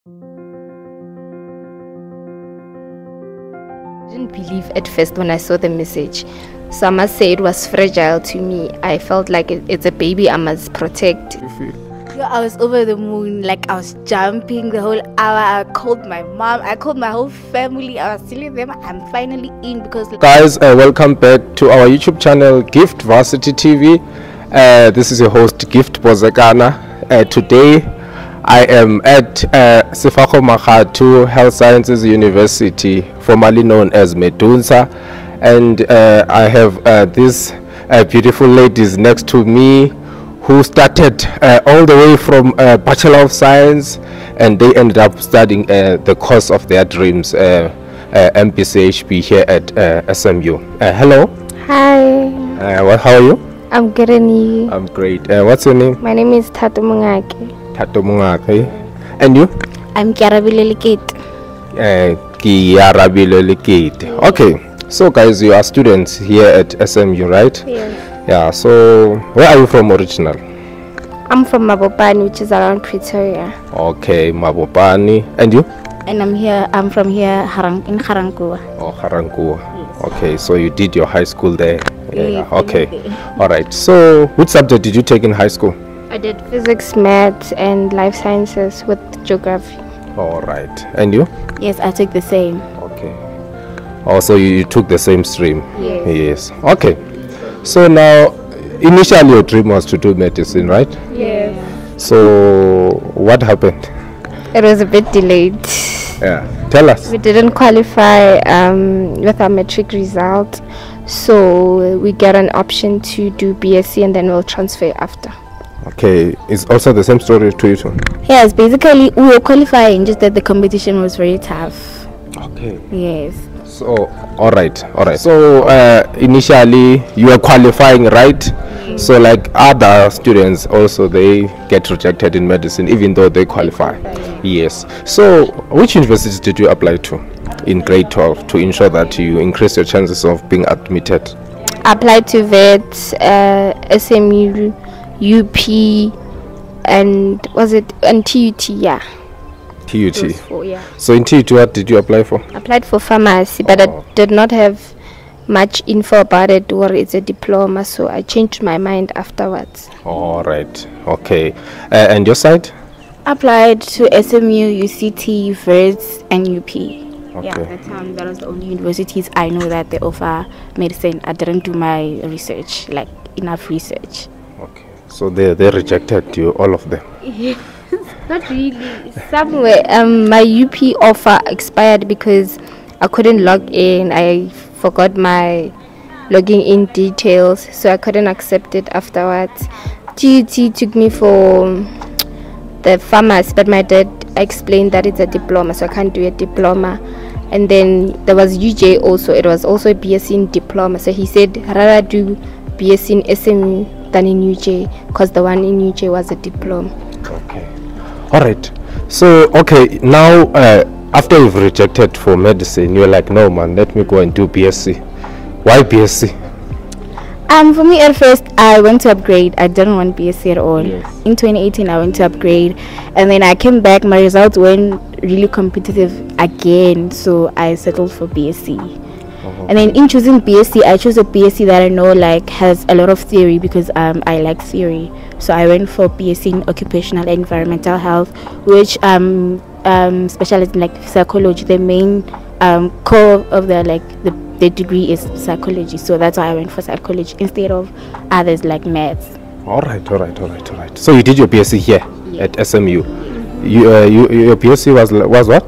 I didn't believe at first when I saw the message. So I must say it was fragile to me. I felt like it's a baby I must protect. I was over the moon, like I was jumping the whole hour. I called my mom, I called my whole family. I was telling them I'm finally in because guys, welcome back to our YouTube channel Gift Varsity TV. This is your host Gift Bozekana. Today I am at SEFAKO MAKGATHO Health Sciences University, formerly known as Medunsa, and I have these beautiful ladies next to me who started all the way from Bachelor of Science, and they ended up studying the course of their dreams, MBCHB here at SMU. Hello. Hi. How are you? I'm good, and you? I'm great. What's your name? My name is Tato Mungake. Tato Mungake. And you? I'm Kiarabile Kiarabile. Okay, so guys, you are students here at SMU, right? Yes. Yeah, so where are you from original? I'm from Mabopani, which is around Pretoria. Okay, Mabopani. And you? And I'm from here in Harankuwa. Oh, Harankuwa. Yes. Okay, so you did your high school there. Yeah, okay. All right. So which subject did you take in high school? I did physics, maths, and life sciences with geography. All right. And you? Yes, I took the same. Okay. Also, you took the same stream? Yes. Yes. Okay. So now, initially your dream was to do medicine, right? Yes. So what happened? It was a bit delayed. Yeah. Tell us. We didn't qualify with our matric result, so we get an option to do BSc and then we'll transfer after. Okay, it's also the same story to you too? Yes, basically we were qualifying, just that the competition was very tough. Okay. Yes. So, all right. So, initially you were qualifying, right? Mm-hmm. So, like other students also, they get rejected in medicine even though they qualify. Yes. So, which universities did you apply to in grade 12 to ensure that you increase your chances of being admitted? I applied to VET, SMU, UP, and TUT, yeah. TUT. Those four, yeah. So in TUT, what did you apply for? I applied for pharmacy, but I did not have much info about it, or it's a diploma, so I changed my mind afterwards. All right. Okay. And your side? Applied to SMU, UCT, VET, and UP. Okay. Yeah, that was the only universities I know that they offer medicine. I didn't do my research, like enough research. Okay. So they rejected you, all of them? Not really. Somewhere, my UP offer expired because I couldn't log in. I forgot my logging in details, so I couldn't accept it afterwards. TUT took me for the pharmacy, but my dad explained that it's a diploma, so I can't do a diploma. And then there was UJ also. It was also a BSc in diploma, so he said rather do BSc in SMU than in UJ, because the one in UJ was a diploma. Okay. All right. So, okay, now after you've rejected for medicine, you're like, no man, let me go and do BSc. Why BSc? For me at first, I went to upgrade. I didn't want BSc at all. Yes. In 2018, I went to upgrade, and then I came back. My results weren't really competitive again, so I settled for BSc. And then in choosing BSc, I chose a BSc that I know like has a lot of theory because I like theory. So I went for BSc in occupational and environmental health, which specialized in like psychology. The main core of the degree is psychology. So that's why I went for psychology instead of others like maths. All right. So you did your BSc here at SMU. Your BSc was what?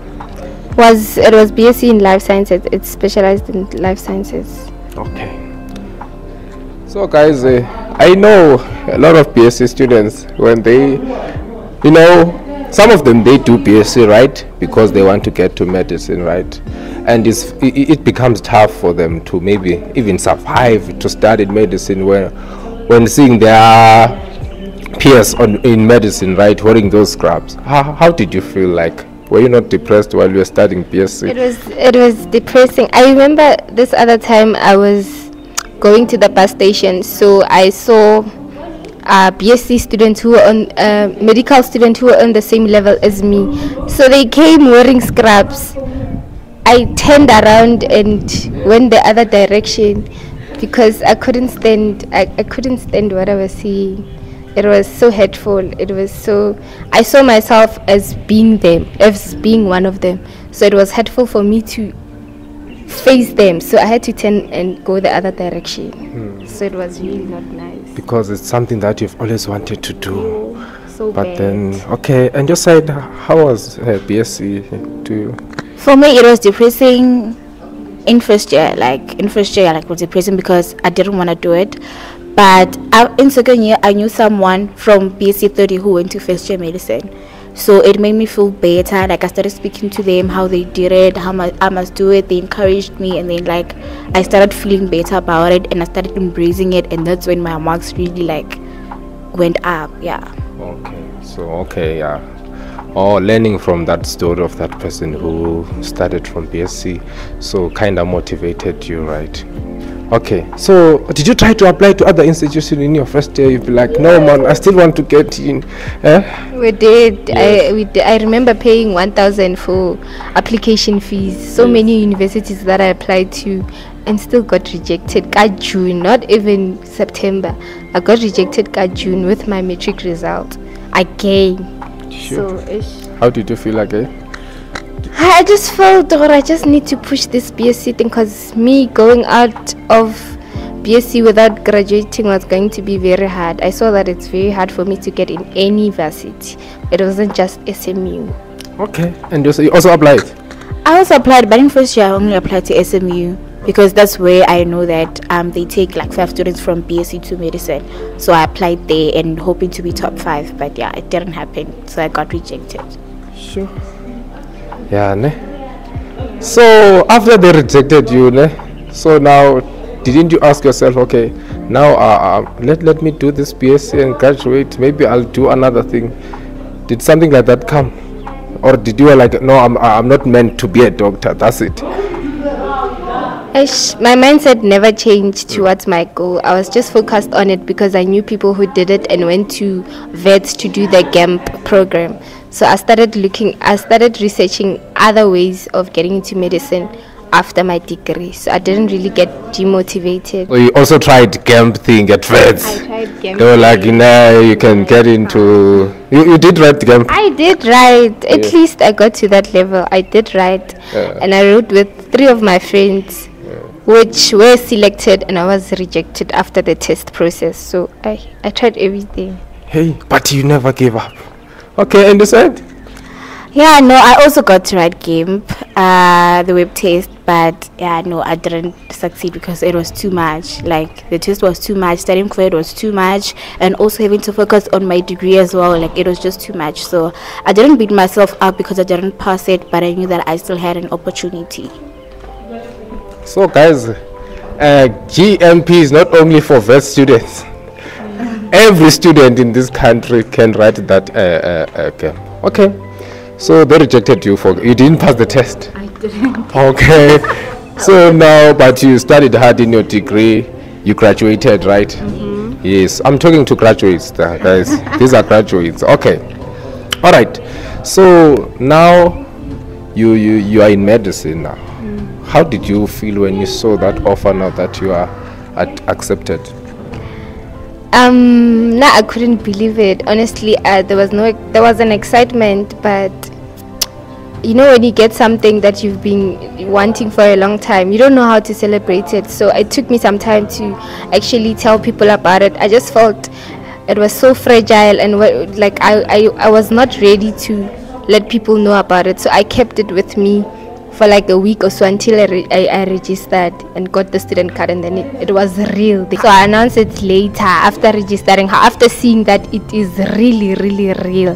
It was BSc in life sciences. It's specialized in life sciences. Okay. So guys, I know a lot of BSc students, when they, some of them, they do BSc, right, because they want to get to medicine, right, and it becomes tough for them to maybe even survive to study medicine when seeing their peers in medicine, right, wearing those scrubs. How did you feel like? Were you not depressed while you were studying BSc? It was depressing. I remember this other time I was going to the bus station, so I saw BSc students who were on medical students who were on the same level as me. So they came wearing scrubs. I turned around and went the other direction because I couldn't stand. I couldn't stand what I was seeing. It was so hurtful. It was so. I saw myself as being them, as being one of them. So it was hurtful for me to face them. So I had to turn and go the other direction. So it was really not nice. Because it's something that you've always wanted to do. So But bad. then, okay, and your side, how was BSc to you? For me, it was depressing in first year. Like in first year, like it was depressing because I didn't want to do it. But in second year, I knew someone from BSc 30 who went to first year medicine. So it made me feel better. Like I started speaking to them, how they did it, how I must do it. They encouraged me, and then like I started feeling better about it, and I started embracing it. And that's when my marks really like went up. Yeah. Okay, so okay, yeah. Or learning from that story of that person who started from BSc, so kind of motivated you, right? Okay, so did you try to apply to other institutions in your first year? You'd be like, no man, I still want to get in. We did. Yes. I remember paying 1,000 for application fees. So many universities that I applied to and still got rejected. Got June, not even September. I got rejected got June with my matric result again. Sure. So ish. How did you feel again? I just felt that I just need to push this BSc thing because me going out of BSc without graduating was going to be very hard. I saw that it's very hard for me to get in any university. It wasn't just SMU. Okay, and you also applied? I also applied, but in first year I only applied to SMU because that's where I know that they take like 5 students from BSc to medicine. So I applied there and hoping to be top 5, but yeah, it didn't happen. So I got rejected. Sure. Yeah, ne? So after they rejected you, ne? So now, didn't you ask yourself, okay, now let me do this BSc and graduate, maybe I'll do another thing? Did something like that come? Or did you like, no, I'm not meant to be a doctor, that's it? My mindset never changed towards my goal. I was just focused on it because I knew people who did it and went to vets to do the GAMP program. So I started researching other ways of getting into medicine after my degree. So I didn't really get demotivated. So you also tried GAMP thing at vets? I tried GAMP. They were like, you can get into... You did write GAMP? I did write. At least I got to that level. I did write. And I wrote with 3 of my friends, which were selected, and I was rejected after the test process. So I tried everything. Hey, but you never gave up. Okay, and you said? Yeah, no, I also got to write GAMP, the web test, but yeah, no, I didn't succeed because it was too much. Like the test was too much, studying for it was too much, and also having to focus on my degree as well. Like it was just too much. So I didn't beat myself up because I didn't pass it, but I knew that I still had an opportunity. So guys, GMP is not only for vet students. Every student in this country can write that GAMP. Okay, so they rejected you you didn't pass the test. I didn't. Okay, so now, but you studied hard in your degree, you graduated, right? Yes, I'm talking to graduates, guys. These are graduates. Okay, all right. So now you are in medicine now. How did you feel when you saw that offer now that you are accepted? No, I couldn't believe it. Honestly, there was an excitement, but you know when you get something that you've been wanting for a long time, you don't know how to celebrate it. So it took me some time to actually tell people about it. I just felt it was so fragile, and like I was not ready to let people know about it. So I kept it with me for like a week or so until I registered and got the student card, and then it was real. So I announced it later after registering, after seeing that it is really, really real,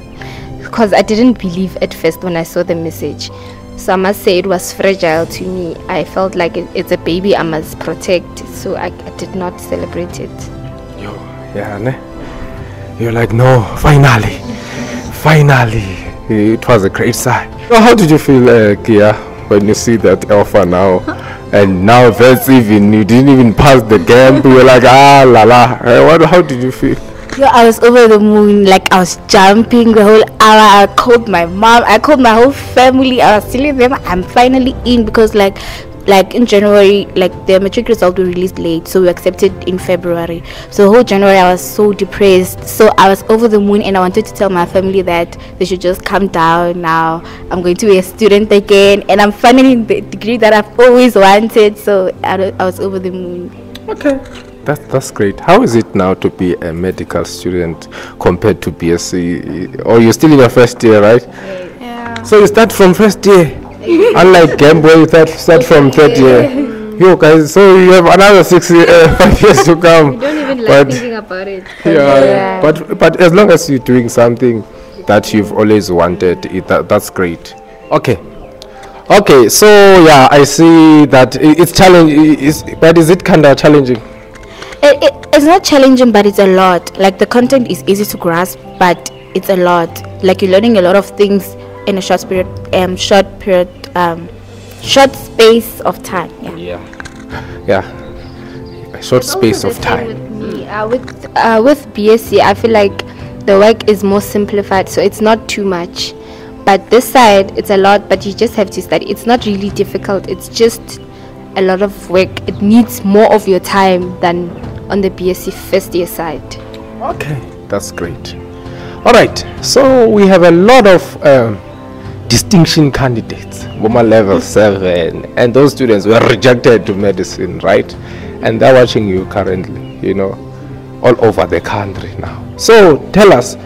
because I didn't believe at first when I saw the message. So I must say it was fragile to me. I felt like it's a baby I must protect, so I did not celebrate it. Yeah, ne? You're like, no, finally, it was a great sign. So how did you feel, Kia, when you see that offer now? And now that's even, you didn't even pass the GAMP, you were like, la la. How did you feel? Yeah, I was over the moon. Like, I was jumping the whole hour. I called my mom. I called my whole family. I was telling them I'm finally in, because like in January, like the matric result was released late, so we accepted in February. So the whole January I was so depressed. So I was over the moon, and I wanted to tell my family that they should just calm down. Now I'm going to be a student again, and I'm finally in the degree that I've always wanted. So I was over the moon. Okay. That's great. How is it now to be a medical student compared to BSc? Or you're still in your first year, right? Yeah. So you start from first year. Unlike Gambo, you start from third year. You guys, so you have another 5 years to come. You don't even like thinking about it. Yeah. But as long as you're doing something that you've always wanted, that's great. Okay. Okay. So yeah, I see that it's challenging. But is it kind of challenging? It's not challenging, but it's a lot. Like, the content is easy to grasp, but it's a lot. Like, you're learning a lot of things in a short space of time. Yeah. A short space of time. With BSc, I feel like the work is more simplified, so it's not too much. But this side, it's a lot, but you just have to study. It's not really difficult. It's just a lot of work. It needs more of your time than on the BSc first year side. Okay, that's great. All right, so we have a lot of distinction candidates, Woma level 7, and those students were rejected to medicine, right? And they're watching you currently, you know, all over the country now. So tell us,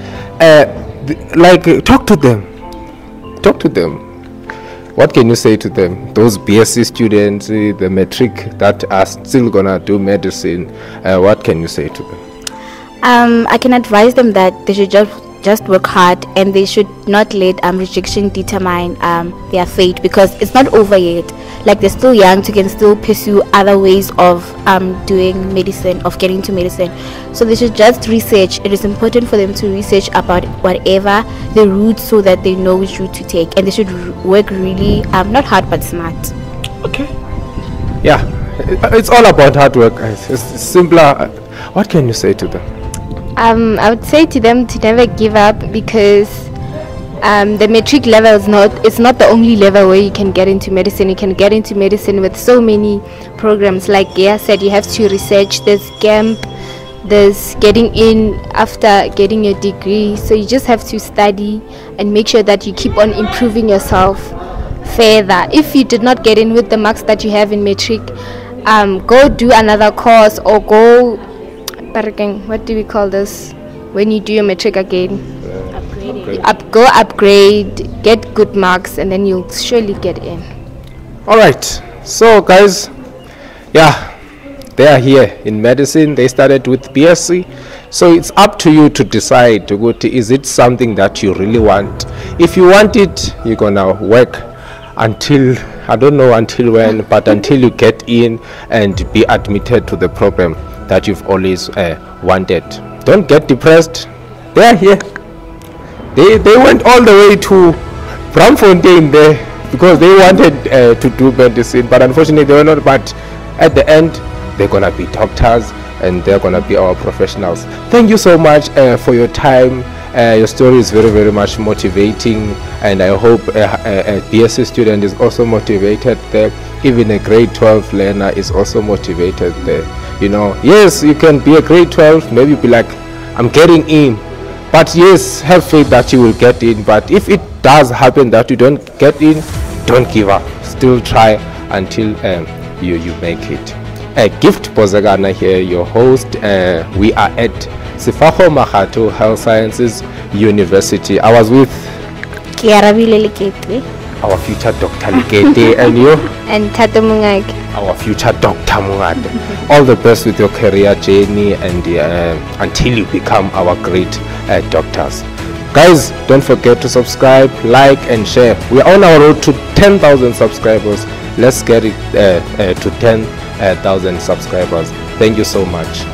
talk to them. What can you say to them? Those BSc students, the matric that are still gonna do medicine, what can you say to them? I can advise them that they should just work hard, and they should not let rejection determine their fate, because it's not over yet. Like, they're still young, so can still pursue other ways of doing medicine, of getting to medicine. So they should just research. It is important for them to research about whatever the route, so that they know which route to take, and they should work really not hard but smart. Okay. Yeah, it's all about hard work, guys. It's simpler. What can you say to them? I would say to them to never give up, because the matric level is not the only level where you can get into medicine. You can get into medicine with so many programs. Like Gea said, you have to research. There's camp, there's getting in after getting your degree. So you just have to study and make sure that you keep on improving yourself further. If you did not get in with the marks that you have in matric, go do another course, or go, what do we call this when you do your matric again? Go upgrade, get good marks, and then you'll surely get in. All right, so guys, yeah, they are here in medicine. They started with BSc, so it's up to you to decide, is it something that you really want? If you want it, you're gonna work until, I don't know until when, but until you get in and be admitted to the program that you've always wanted. Don't get depressed. They are here. They went all the way to Bramfontein there because they wanted to do medicine, but unfortunately they were not. But at the end, they're gonna be doctors and they're gonna be our professionals. Thank you so much for your time. Your story is very, very much motivating, and I hope a BSc student is also motivated there. Even a grade 12 learner is also motivated there. You know, yes, you can be a grade 12, maybe be like, I'm getting in, but yes, have faith that you will get in. But if it does happen that you don't get in, don't give up. Still try until you make it. Gift Bozagana here, your host. We are at SEFAKO MAKGATHO Health Sciences University. I was with our future Dr. Likete and you? And Tato Mungag. Our future Dr. Mungad. All the best with your career journey and until you become our great doctors. Guys, don't forget to subscribe, like and share. We are on our road to 10,000 subscribers. Let's get it to 10,000 subscribers. Thank you so much.